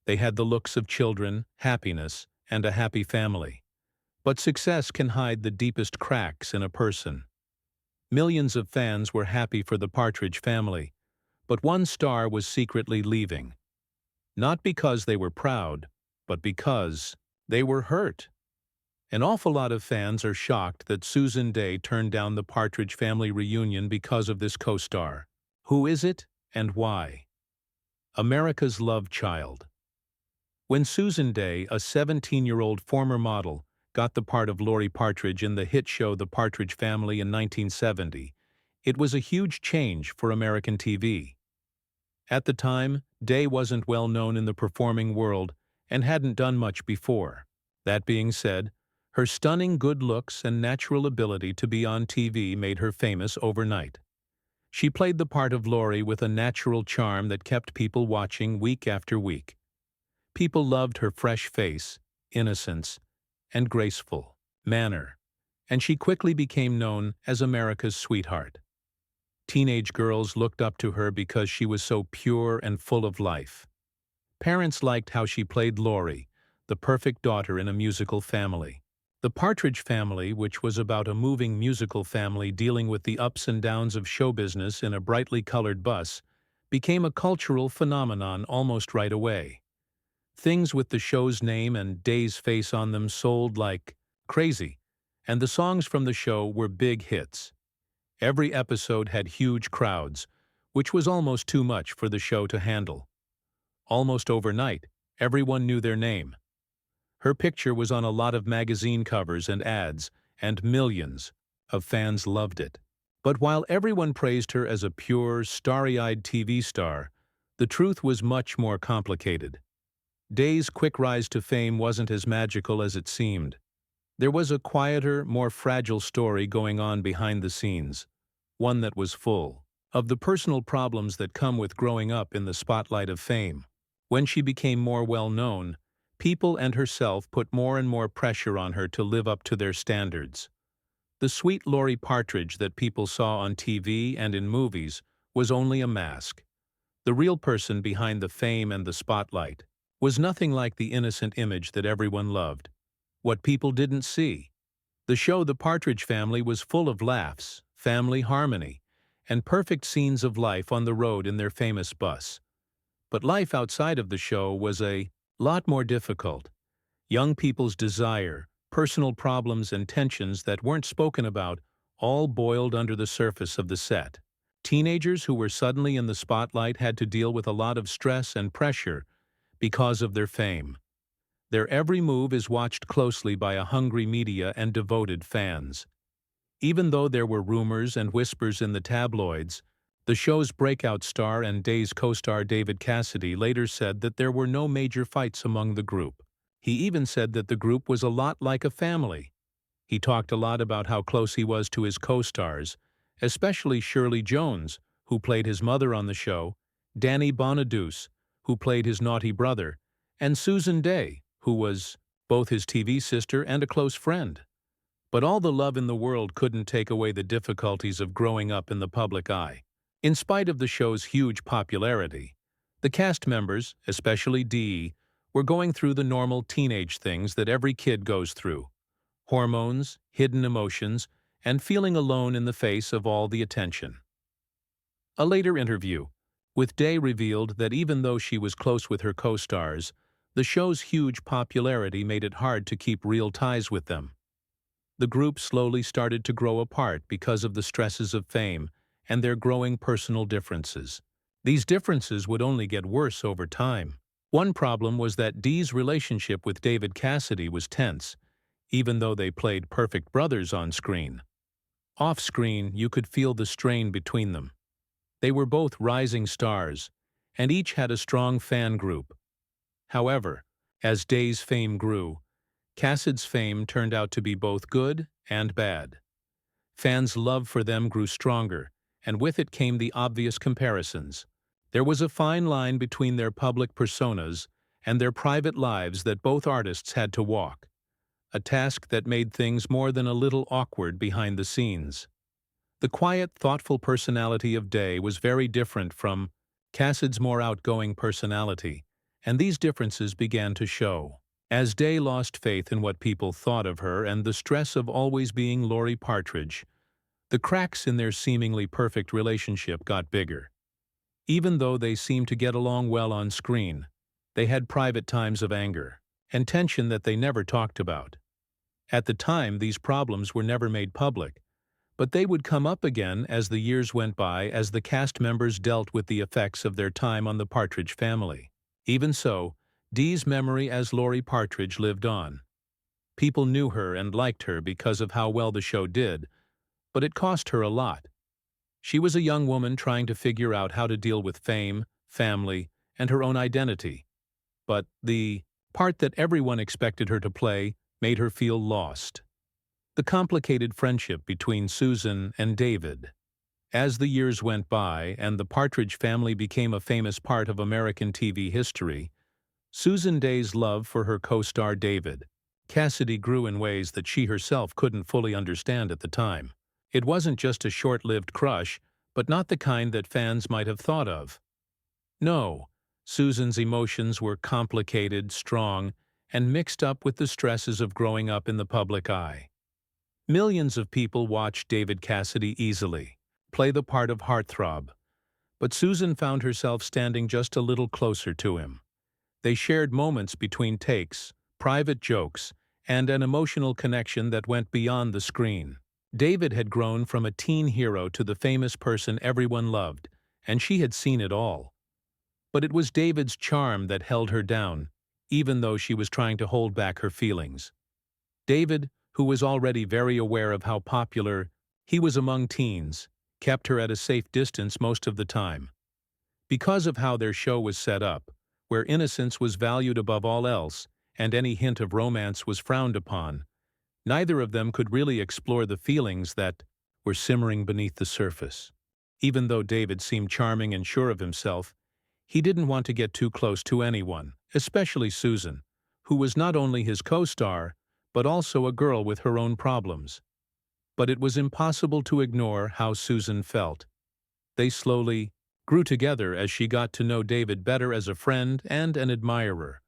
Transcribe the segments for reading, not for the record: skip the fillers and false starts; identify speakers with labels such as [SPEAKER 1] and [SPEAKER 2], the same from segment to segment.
[SPEAKER 1] They had the looks of children, happiness, and a happy family. But success can hide the deepest cracks in a person. Millions of fans were happy for the Partridge family, but one star was secretly leaving. Not because they were proud, but because they were hurt. An awful lot of fans are shocked that Susan Dey turned down the Partridge family reunion because of this co-star. Who is it and why? America's love child. When Susan Dey, a 17-year-old former model, got the part of Lori Partridge in the hit show The Partridge Family in 1970, it was a huge change for American TV. At the time, Dey wasn't well known in the performing world and hadn't done much before. That being said, her stunning good looks and natural ability to be on TV made her famous overnight. She played the part of Lori with a natural charm that kept people watching week after week. People loved her fresh face, innocence, and graceful manner, and she quickly became known as America's sweetheart. Teenage girls looked up to her because she was so pure and full of life. Parents liked how she played Lori, the perfect daughter in a musical family. The Partridge Family, which was about a moving musical family dealing with the ups and downs of show business in a brightly colored bus, became a cultural phenomenon almost right away. Things with the show's name and Dey's face on them sold like crazy, and the songs from the show were big hits. Every episode had huge crowds, which was almost too much for the show to handle. Almost overnight, everyone knew their name. Her picture was on a lot of magazine covers and ads, and millions of fans loved it. But while everyone praised her as a pure, starry-eyed TV star, the truth was much more complicated. Dey's quick rise to fame wasn't as magical as it seemed. There was a quieter, more fragile story going on behind the scenes, one that was full of the personal problems that come with growing up in the spotlight of fame. When she became more well-known, people and herself put more and more pressure on her to live up to their standards. The sweet Lori Partridge that people saw on TV and in movies was only a mask. The real person behind the fame and the spotlight was nothing like the innocent image that everyone loved. What people didn't see. The show The Partridge Family was full of laughs, family harmony, and perfect scenes of life on the road in their famous bus. But life outside of the show was a lot more difficult. Young people's desire, personal problems, and tensions that weren't spoken about all boiled under the surface of the set. Teenagers who were suddenly in the spotlight had to deal with a lot of stress and pressure because of their fame. Their every move is watched closely by a hungry media and devoted fans. Even though there were rumors and whispers in the tabloids, the show's breakout star and Dey's co-star David Cassidy later said that there were no major fights among the group. He even said that the group was a lot like a family. He talked a lot about how close he was to his co-stars, especially Shirley Jones, who played his mother on the show, Danny Bonaduce, who played his naughty brother, and Susan Dey, who was both his TV sister and a close friend. But all the love in the world couldn't take away the difficulties of growing up in the public eye. In spite of the show's huge popularity, the cast members, especially Dee, were going through the normal teenage things that every kid goes through: hormones, hidden emotions, and feeling alone in the face of all the attention. A later interview with Dey revealed that even though she was close with her co-stars, the show's huge popularity made it hard to keep real ties with them. The group slowly started to grow apart because of the stresses of fame and their growing personal differences. These differences would only get worse over time. One problem was that Dee's relationship with David Cassidy was tense, even though they played perfect brothers on screen. Off-screen, you could feel the strain between them. They were both rising stars, and each had a strong fan group. However, as Dey's fame grew, Cassidy's fame turned out to be both good and bad. Fans' love for them grew stronger, and with it came the obvious comparisons. There was a fine line between their public personas and their private lives that both artists had to walk, a task that made things more than a little awkward behind the scenes. The quiet, thoughtful personality of Dey was very different from Cassidy's more outgoing personality, and these differences began to show. As Day lost faith in what people thought of her and the stress of always being Laurie Partridge, the cracks in their seemingly perfect relationship got bigger. Even though they seemed to get along well on screen, they had private times of anger and tension that they never talked about. At the time, these problems were never made public, but they would come up again as the years went by as the cast members dealt with the effects of their time on the Partridge family. Even so, Dee's memory as Laurie Partridge lived on. People knew her and liked her because of how well the show did, but it cost her a lot. She was a young woman trying to figure out how to deal with fame, family, and her own identity. But the part that everyone expected her to play made her feel lost. The complicated friendship between Susan and David. As the years went by and the Partridge family became a famous part of American TV history, Susan Day's love for her co-star David Cassidy grew in ways that she herself couldn't fully understand at the time. It wasn't just a short-lived crush, but not the kind that fans might have thought of. No, Susan's emotions were complicated, strong, and mixed up with the stresses of growing up in the public eye. Millions of people watched David Cassidy easily play the part of heartthrob, but Susan found herself standing just a little closer to him. They shared moments between takes, private jokes, and an emotional connection that went beyond the screen. David had grown from a teen hero to the famous person everyone loved, and she had seen it all. But it was David's charm that held her down, even though she was trying to hold back her feelings. David, who was already very aware of how popular he was among teens, kept her at a safe distance most of the time. Because of how their show was set up, where innocence was valued above all else and any hint of romance was frowned upon, neither of them could really explore the feelings that were simmering beneath the surface. Even though David seemed charming and sure of himself, he didn't want to get too close to anyone, especially Susan, who was not only his co-star, but also a girl with her own problems. But it was impossible to ignore how Susan felt. They slowly grew together as she got to know David better as a friend and an admirer,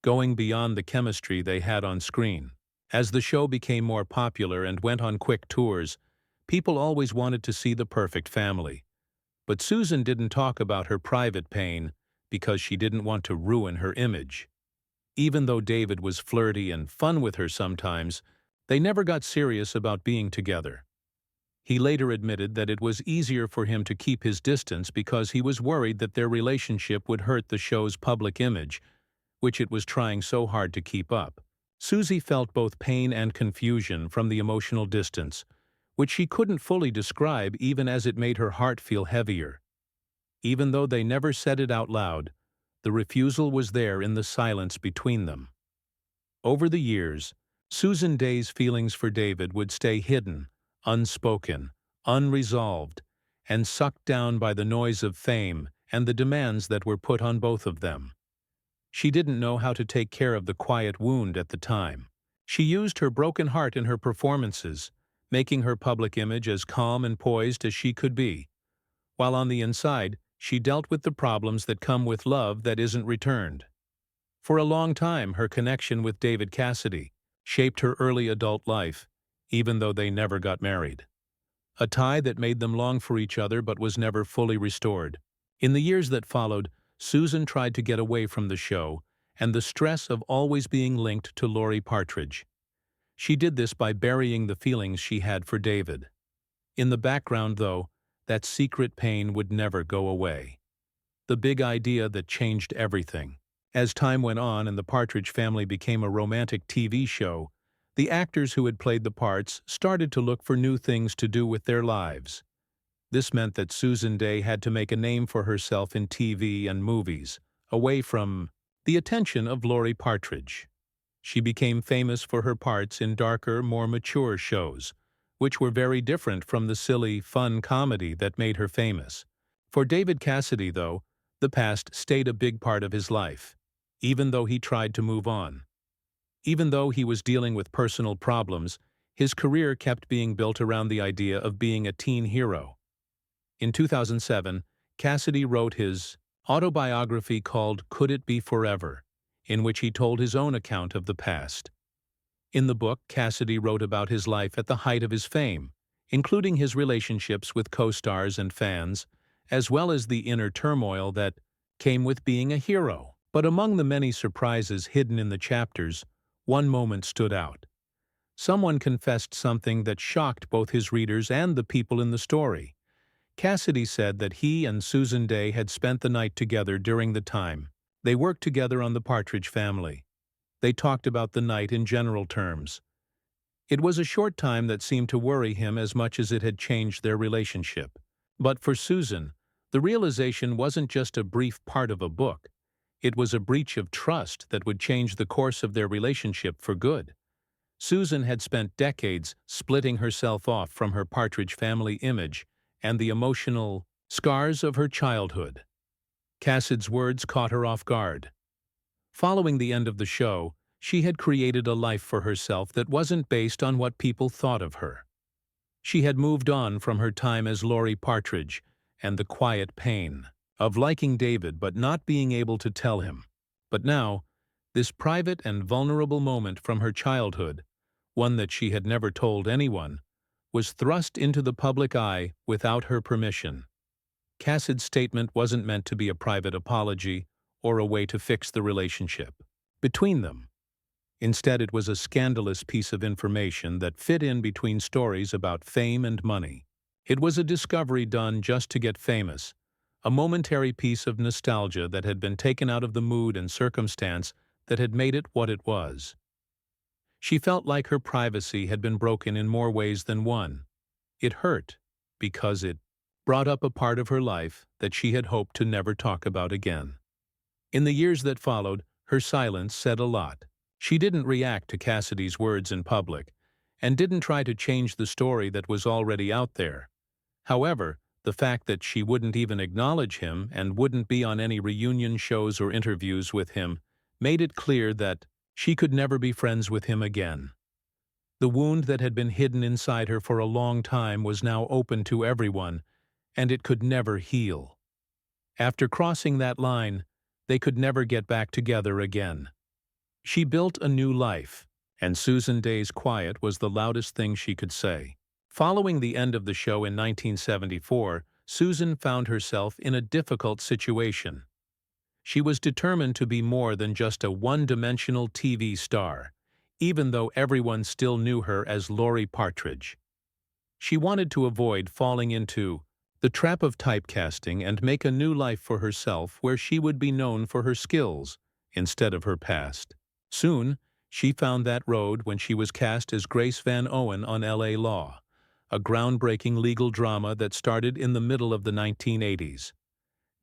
[SPEAKER 1] going beyond the chemistry they had on screen. As the show became more popular and went on quick tours, people always wanted to see the perfect family. But Susan didn't talk about her private pain because she didn't want to ruin her image. Even though David was flirty and fun with her sometimes, they never got serious about being together. He later admitted that it was easier for him to keep his distance because he was worried that their relationship would hurt the show's public image, which it was trying so hard to keep up. Susie felt both pain and confusion from the emotional distance, which she couldn't fully describe even as it made her heart feel heavier. Even though they never said it out loud, the refusal was there in the silence between them. Over the years, Susan Day's feelings for David would stay hidden, unspoken, unresolved, and sucked down by the noise of fame and the demands that were put on both of them. She didn't know how to take care of the quiet wound at the time. She used her broken heart in her performances, making her public image as calm and poised as she could be, while on the inside, she dealt with the problems that come with love that isn't returned. For a long time, her connection with David Cassidy shaped her early adult life, even though they never got married. A tie that made them long for each other but was never fully restored. In the years that followed, Susan tried to get away from the show and the stress of always being linked to Laurie Partridge. She did this by burying the feelings she had for David. In the background, though, that secret pain would never go away. The big idea that changed everything. As time went on and the Partridge family became a romantic TV show, the actors who had played the parts started to look for new things to do with their lives. This meant that Susan Day had to make a name for herself in TV and movies, away from the attention of Laurie Partridge. She became famous for her parts in darker, more mature shows, which were very different from the silly, fun comedy that made her famous. For David Cassidy, though, the past stayed a big part of his life, even though he tried to move on. Even though he was dealing with personal problems, his career kept being built around the idea of being a teen hero. In 2007, Cassidy wrote his autobiography called Could It Be Forever, in which he told his own account of the past. In the book, Cassidy wrote about his life at the height of his fame, including his relationships with co-stars and fans, as well as the inner turmoil that came with being a hero. But among the many surprises hidden in the chapters, one moment stood out. Someone confessed something that shocked both his readers and the people in the story. Cassidy said that he and Susan Dey had spent the night together during the time they worked together on the Partridge Family. They talked about the night in general terms. It was a short time that seemed to worry him as much as it had changed their relationship. But for Susan, the realization wasn't just a brief part of a book. It was a breach of trust that would change the course of their relationship for good. Susan had spent decades splitting herself off from her Partridge Family image and the emotional scars of her childhood. Cassidy's words caught her off guard. Following the end of the show, she had created a life for herself that wasn't based on what people thought of her. She had moved on from her time as Laurie Partridge and the quiet pain of liking David but not being able to tell him. But now, this private and vulnerable moment from her childhood, one that she had never told anyone, was thrust into the public eye without her permission. Cassidy's statement wasn't meant to be a private apology or a way to fix the relationship between them. Instead, it was a scandalous piece of information that fit in between stories about fame and money. It was a discovery done just to get famous, a momentary piece of nostalgia that had been taken out of the mood and circumstance that had made it what it was. She felt like her privacy had been broken in more ways than one. It hurt, because it brought up a part of her life that she had hoped to never talk about again. In the years that followed, her silence said a lot. She didn't react to Cassidy's words in public, and didn't try to change the story that was already out there. However, the fact that she wouldn't even acknowledge him and wouldn't be on any reunion shows or interviews with him made it clear that she could never be friends with him again. The wound that had been hidden inside her for a long time was now open to everyone, and it could never heal. After crossing that line, they could never get back together again. She built a new life, and Susan Dey's quiet was the loudest thing she could say. Following the end of the show in 1974, Susan found herself in a difficult situation. She was determined to be more than just a one-dimensional TV star, even though everyone still knew her as Laurie Partridge. She wanted to avoid falling into the trap of typecasting and make a new life for herself where she would be known for her skills instead of her past. Soon, she found that road when she was cast as Grace Van Owen on L.A. Law, a groundbreaking legal drama that started in the middle of the 1980s.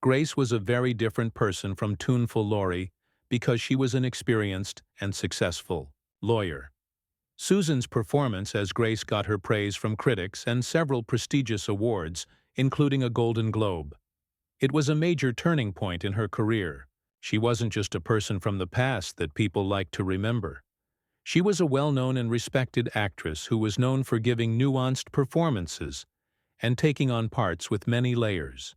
[SPEAKER 1] Grace was a very different person from tuneful Laurie because she was an experienced and successful lawyer. Susan's performance as Grace got her praise from critics and several prestigious awards, including a Golden Globe. It was a major turning point in her career. She wasn't just a person from the past that people liked to remember. She was a well-known and respected actress who was known for giving nuanced performances and taking on parts with many layers.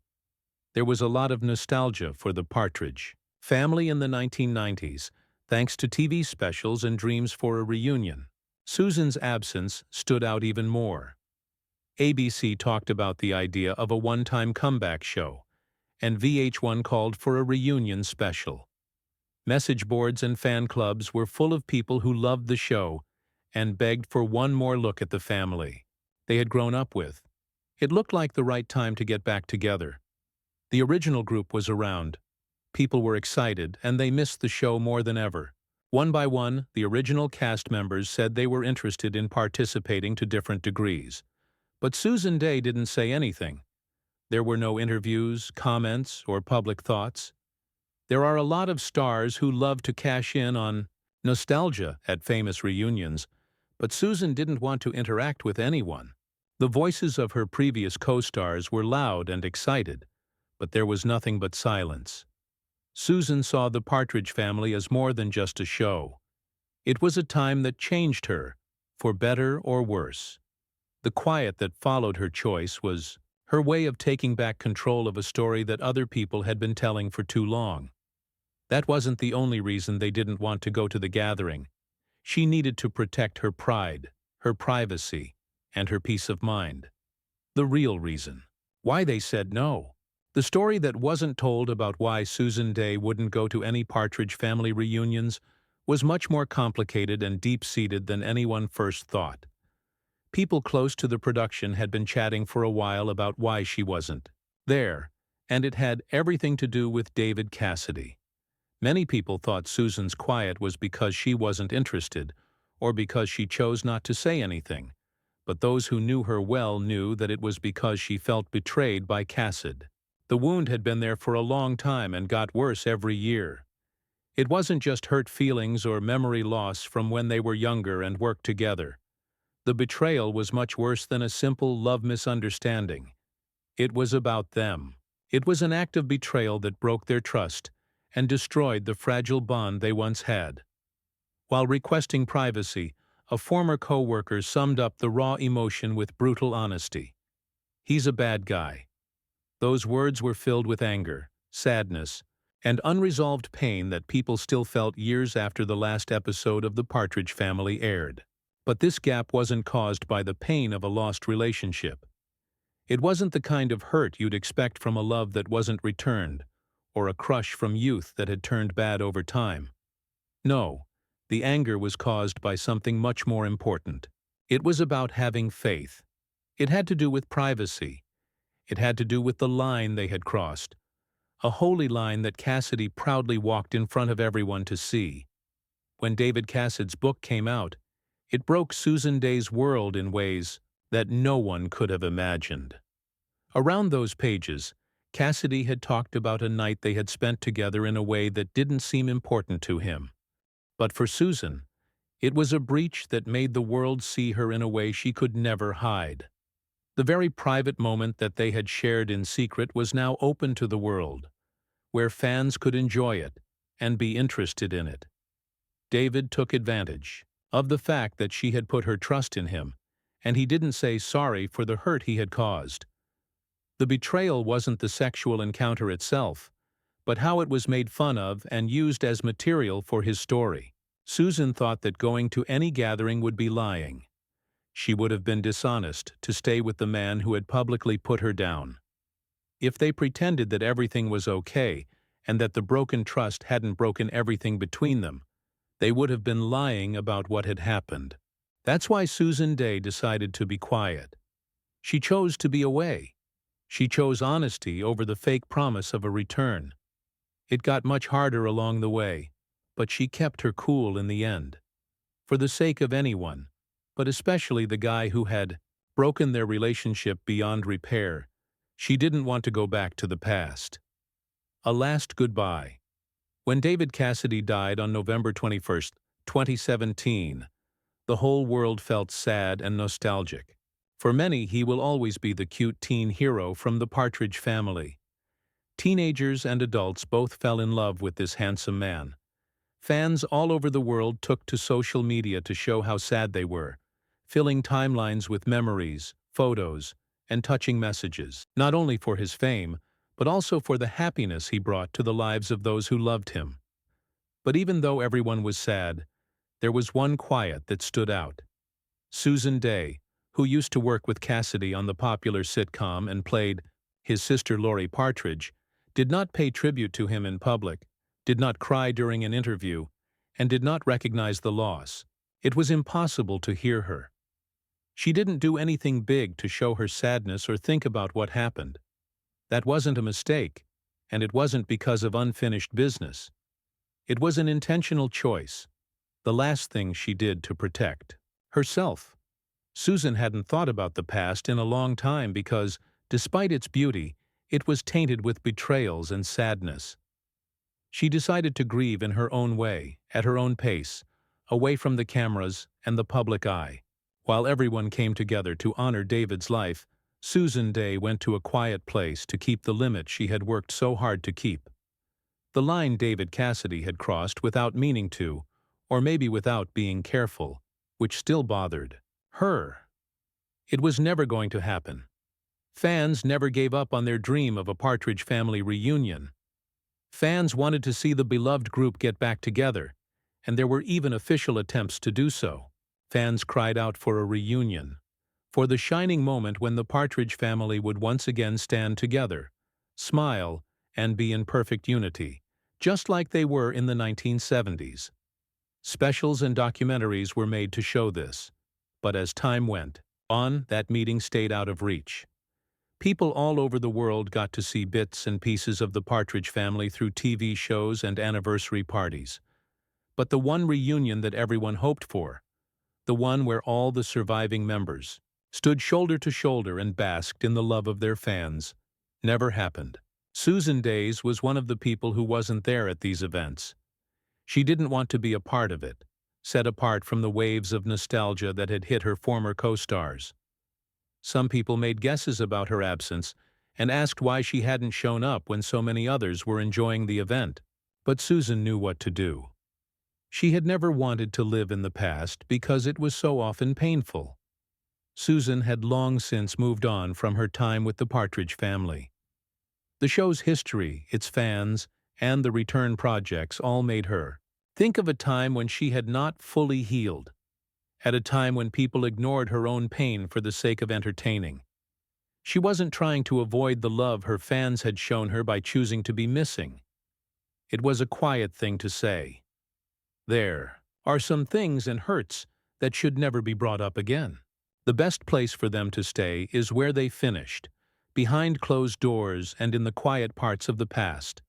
[SPEAKER 1] There was a lot of nostalgia for the Partridge family in the 1990s, thanks to TV specials and dreams for a reunion. Susan's absence stood out even more. ABC talked about the idea of a one-time comeback show, and VH1 called for a reunion special. Message boards and fan clubs were full of people who loved the show and begged for one more look at the family they had grown up with. It looked like the right time to get back together. The original group was around. People were excited, and they missed the show more than ever. One by one, the original cast members said they were interested in participating to different degrees. But Susan Dey didn't say anything. There were no interviews, comments, or public thoughts. There are a lot of stars who love to cash in on nostalgia at famous reunions, but Susan didn't want to interact with anyone. The voices of her previous co-stars were loud and excited, but there was nothing but silence. Susan saw the Partridge Family as more than just a show. It was a time that changed her, for better or worse. The quiet that followed her choice was her way of taking back control of a story that other people had been telling for too long. That wasn't the only reason they didn't want to go to the gathering. She needed to protect her pride, her privacy, and her peace of mind. The real reason. Why they said no. The story that wasn't told about why Susan Day wouldn't go to any Partridge family reunions was much more complicated and deep-seated than anyone first thought. People close to the production had been chatting for a while about why she wasn't there, and it had everything to do with David Cassidy. Many people thought Susan's quiet was because she wasn't interested, or because she chose not to say anything, but those who knew her well knew that it was because she felt betrayed by Cassidy. The wound had been there for a long time and got worse every year. It wasn't just hurt feelings or memory loss from when they were younger and worked together. The betrayal was much worse than a simple love misunderstanding. It was about them. It was an act of betrayal that broke their trust and destroyed the fragile bond they once had. While requesting privacy, a former co-worker summed up the raw emotion with brutal honesty. "He's a bad guy." Those words were filled with anger, sadness, and unresolved pain that people still felt years after the last episode of The Partridge Family aired. But this gap wasn't caused by the pain of a lost relationship. It wasn't the kind of hurt you'd expect from a love that wasn't returned, or a crush from youth that had turned bad over time. No, the anger was caused by something much more important. It was about having faith. It had to do with privacy. It had to do with the line they had crossed, a holy line that Cassidy proudly walked in front of everyone to see. When David Cassidy's book came out, it broke Susan Day's world in ways that no one could have imagined. Around those pages, Cassidy had talked about a night they had spent together in a way that didn't seem important to him. But for Susan, it was a breach that made the world see her in a way she could never hide. The very private moment that they had shared in secret was now open to the world, where fans could enjoy it and be interested in it. David took advantage of the fact that she had put her trust in him, and he didn't say sorry for the hurt he had caused. The betrayal wasn't the sexual encounter itself, but how it was made fun of and used as material for his story. Susan thought that going to any gathering would be lying. She would have been dishonest to stay with the man who had publicly put her down. If they pretended that everything was okay and that the broken trust hadn't broken everything between them, they would have been lying about what had happened. That's why Susan Day decided to be quiet. She chose to be away. She chose honesty over the fake promise of a return. It got much harder along the way, but she kept her cool in the end. For the sake of anyone, but especially the guy who had broken their relationship beyond repair, she didn't want to go back to the past. A last goodbye. When David Cassidy died on November 21, 2017, the whole world felt sad and nostalgic. For many, he will always be the cute teen hero from the Partridge family. Teenagers and adults both fell in love with this handsome man. Fans all over the world took to social media to show how sad they were, filling timelines with memories, photos, and touching messages, not only for his fame, but also for the happiness he brought to the lives of those who loved him. But even though everyone was sad, there was one quiet that stood out. Susan Day, who used to work with Cassidy on the popular sitcom and played his sister Lori Partridge, did not pay tribute to him in public, did not cry during an interview, and did not recognize the loss. It was impossible to hear her. She didn't do anything big to show her sadness or think about what happened. That wasn't a mistake, and it wasn't because of unfinished business. It was an intentional choice, the last thing she did to protect herself. Susan hadn't thought about the past in a long time because, despite its beauty, it was tainted with betrayals and sadness. She decided to grieve in her own way, at her own pace, away from the cameras and the public eye. While everyone came together to honor David's life, Susan Day went to a quiet place to keep the limit she had worked so hard to keep. The line David Cassidy had crossed without meaning to, or maybe without being careful, which still bothered her. It was never going to happen. Fans never gave up on their dream of a Partridge Family reunion. Fans wanted to see the beloved group get back together, and there were even official attempts to do so. Fans cried out for a reunion, for the shining moment when the Partridge Family would once again stand together, smile, and be in perfect unity, just like they were in the 1970s. Specials and documentaries were made to show this, but as time went on, that meeting stayed out of reach. People all over the world got to see bits and pieces of the Partridge Family through TV shows and anniversary parties. But the one reunion that everyone hoped for, the one where all the surviving members stood shoulder to shoulder and basked in the love of their fans, never happened. Susan Days was one of the people who wasn't there at these events. She didn't want to be a part of it, set apart from the waves of nostalgia that had hit her former co-stars. Some people made guesses about her absence and asked why she hadn't shown up when so many others were enjoying the event. But Susan knew what to do. She had never wanted to live in the past because it was so often painful. Susan had long since moved on from her time with the Partridge Family. The show's history, its fans, and the return projects all made her think of a time when she had not fully healed, at a time when people ignored her own pain for the sake of entertaining. She wasn't trying to avoid the love her fans had shown her by choosing to be missing. It was a quiet thing to say. There are some things and hurts that should never be brought up again. The best place for them to stay is where they finished, behind closed doors and in the quiet parts of the past.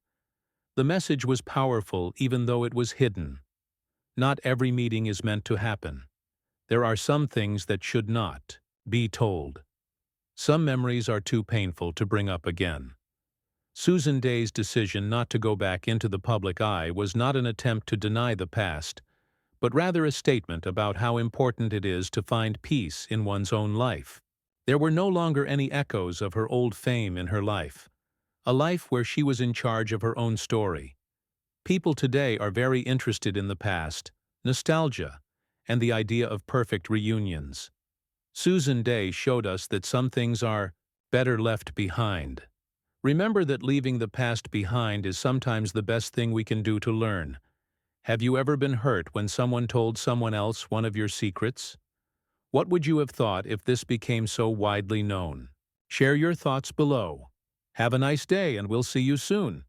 [SPEAKER 1] The message was powerful even though it was hidden. Not every meeting is meant to happen. There are some things that should not be told. Some memories are too painful to bring up again. Susan Day's decision not to go back into the public eye was not an attempt to deny the past, but rather a statement about how important it is to find peace in one's own life. There were no longer any echoes of her old fame in her life, a life where she was in charge of her own story. People today are very interested in the past, nostalgia, and the idea of perfect reunions. Susan Day showed us that some things are better left behind. Remember that leaving the past behind is sometimes the best thing we can do to learn. Have you ever been hurt when someone told someone else one of your secrets? What would you have thought if this became so widely known? Share your thoughts below. Have a nice day, and we'll see you soon.